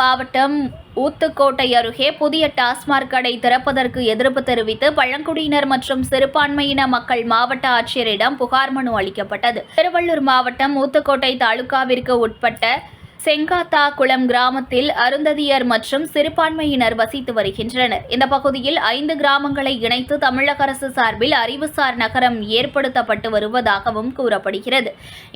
மாவட்டம் ஊத்துக்கோட்டை அருகே புதிய டாஸ்மாக் கடை திறப்பதற்கு எதிர்ப்பு தெரிவித்து பழங்குடியினர் மற்றும் சிறுபான்மையின மக்கள் மாவட்ட ஆட்சியரிடம் புகார் மனு அளிக்கப்பட்டது. திருவள்ளூர் மாவட்டம் ஊத்துக்கோட்டை தாலுகாவிற்கு உட்பட்ட செங்காத்தாகுளம் கிராமத்தில் அருந்ததியர் மற்றும் சிறுபான்மையினர் வசித்து வருகின்றனர். இந்த பகுதியில் 5 கிராமங்களை இணைத்து தமிழக அரசு சார்பில் அறிவுசார் நகரம் ஏற்படுத்தப்பட்டு வருவதாகவும் கூறப்படுகிறது.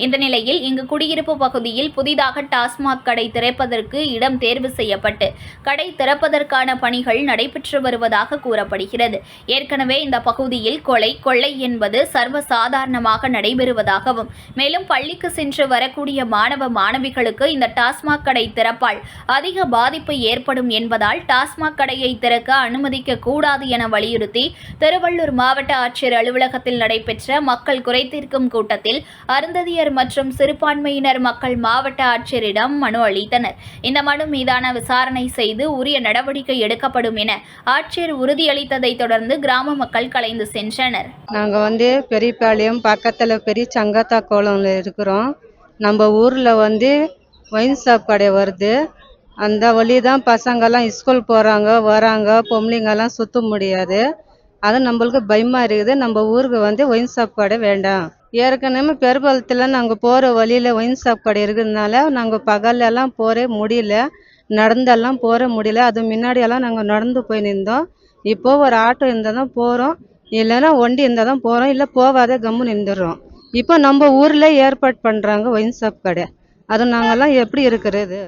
இந்த நிலையில் இங்கு குடியிருப்பு பகுதியில் புதிதாக டாஸ்மாக் கடை திறப்பதற்கு இடம் தேர்வு செய்யப்பட்டு கடை திறப்பதற்கான பணிகள் நடைபெற்று வருவதாக கூறப்படுகிறது. ஏற்கனவே இந்த பகுதியில் கொள்ளை என்பது சர்வசாதாரணமாக நடைபெறுவதாகவும் மேலும் பள்ளிக்கு சென்று வரக்கூடிய மாணவிகளுக்கு இந்த டாஸ்மாக் கடை திறப்பால் அதிக பாதிப்பு ஏற்படும் என்பதால் டாஸ்மாக் கடையை திறக்க அனுமதிக்க கூடாது என வலியுறுத்தி திருவள்ளூர் மாவட்ட ஆட்சியர் அலுவலகத்தில் நடைபெற்ற மக்கள் குறைதீர்க்கும் கூட்டத்தில் அருந்ததியர் மற்றும் சிறுபான்மையினர் மக்கள் மாவட்ட ஆட்சியரிடம் மனு அளித்தனர். இந்த மனு மீதான விசாரணை செய்து உரிய நடவடிக்கை எடுக்கப்படும் என ஆட்சியர் உறுதியளித்ததை தொடர்ந்து கிராம மக்கள் கலைந்து சென்றனர். நாங்கள் பெரியபாளையம் பக்கத்தில் பெரிய செங்காத்தாகுளம்ல இருக்கிறோம். நம்ம ஊரில் ஒயின் ஷாப் கடை வருது. அந்த வழி தான் பசங்கள்லாம் ஸ்கூல் போகிறாங்க வராங்க. பொம்பளைங்கெல்லாம் சுற்ற முடியாது. அது நம்மளுக்கு பயமாக இருக்குது. நம்ம ஊருக்கு ஒயின் ஷாப் கடை வேண்டாம். ஏற்கனவே பெருபாளத்தில் நாங்கள் போகிற வழியில் ஒயின் ஷாப் கடை இருக்கிறதுனால நாங்கள் பகலெல்லாம் போகிற முடியல, நடந்தெல்லாம் போகிற முடியல. அது முன்னாடியெல்லாம் நாங்கள் நடந்து போய் நின்றோம். இப்போது ஒரு ஆட்டோ இருந்தால் தான் போகிறோம், இல்லைன்னா வண்டி இருந்தால் தான் போகிறோம், இல்லை போகாத கம்மு நின்றுடுறோம். இப்போ நம்ம ஊரில் ஏற்பாடு பண்ணுறாங்க ஒயின் ஷாப் கடை. அது நாங்கள்லாம் எப்படி இருக்கிறது?